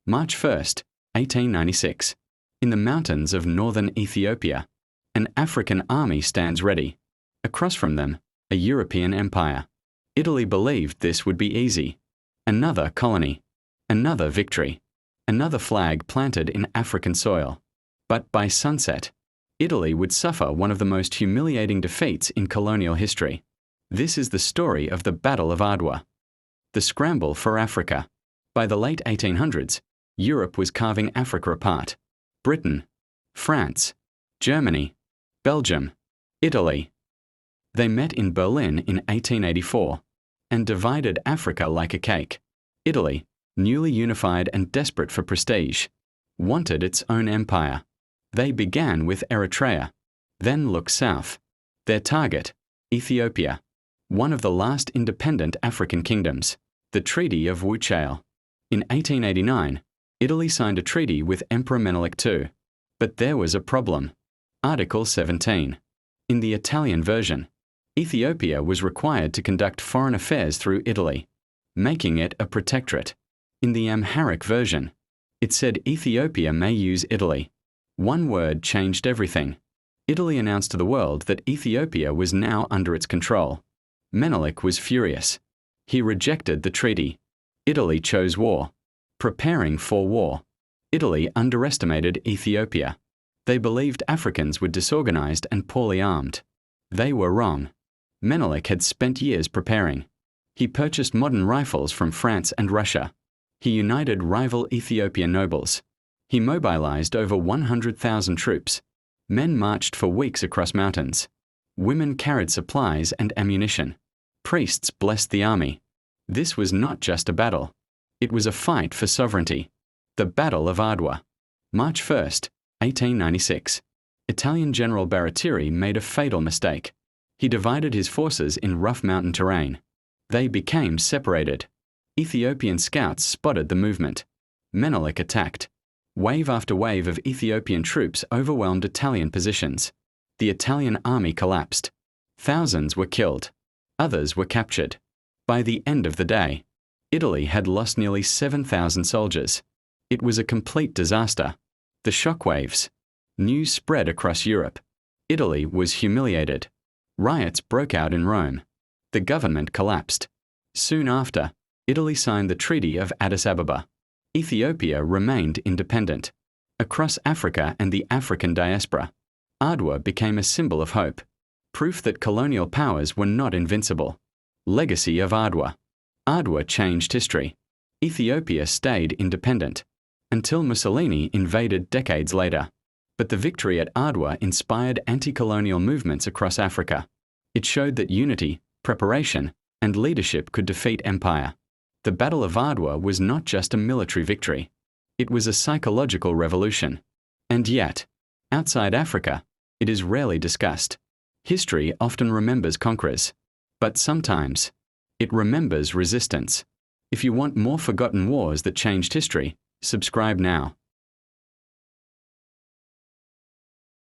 March 1, 1896. In the mountains of northern Ethiopia, an African army stands ready. Across from them, a European empire. Italy believed this would be easy. Another colony. Another victory. Another flag planted in African soil. But by sunset, Italy would suffer one of the most humiliating defeats in colonial history. This is the story of the Battle of Adwa. The scramble for Africa. By the late 1800s, Europe was carving Africa apart. Britain, France, Germany, Belgium, Italy. They met in Berlin in 1884 and divided Africa like a cake. Italy, newly unified and desperate for prestige, wanted its own empire. They began with Eritrea, then looked south. Their target, Ethiopia, one of the last independent African kingdoms. The Treaty of Wuchale. In 1889, Italy signed a treaty with Emperor Menelik II. But there was a problem. Article 17. In the Italian version, Ethiopia was required to conduct foreign affairs through Italy, making it a protectorate. In the Amharic version, it said Ethiopia may use Italy. One word changed everything. Italy announced to the world that Ethiopia was now under its control. Menelik was furious. He rejected the treaty. Italy chose war. Preparing for war. Italy underestimated Ethiopia. They believed Africans were disorganized and poorly armed. They were wrong. Menelik had spent years preparing. He purchased modern rifles from France and Russia. He united rival Ethiopian nobles. He mobilized over 100,000 troops. Men marched for weeks across mountains. Women carried supplies and ammunition. Priests blessed the army. This was not just a battle. It was a fight for sovereignty. The Battle of Adwa. March 1, 1896. Italian General Baratieri made a fatal mistake. He divided his forces in rough mountain terrain. They became separated. Ethiopian scouts spotted the movement. Menelik attacked. Wave after wave of Ethiopian troops overwhelmed Italian positions. The Italian army collapsed. Thousands were killed. Others were captured. By the end of the day, Italy had lost nearly 7,000 soldiers. It was a complete disaster. The shockwaves. News spread across Europe. Italy was humiliated. Riots broke out in Rome. The government collapsed. Soon after, Italy signed the Treaty of Addis Ababa. Ethiopia remained independent. Across Africa and the African diaspora, Adwa became a symbol of hope, proof that colonial powers were not invincible. Legacy of Adwa. Adwa changed history. Ethiopia stayed independent, until Mussolini invaded decades later. But the victory at Adwa inspired anti-colonial movements across Africa. It showed that unity, preparation, and leadership could defeat empire. The Battle of Adwa was not just a military victory. It was a psychological revolution. And yet, outside Africa, it is rarely discussed. History often remembers conquerors, but sometimes it remembers resistance. If you want more forgotten wars that changed history, subscribe now.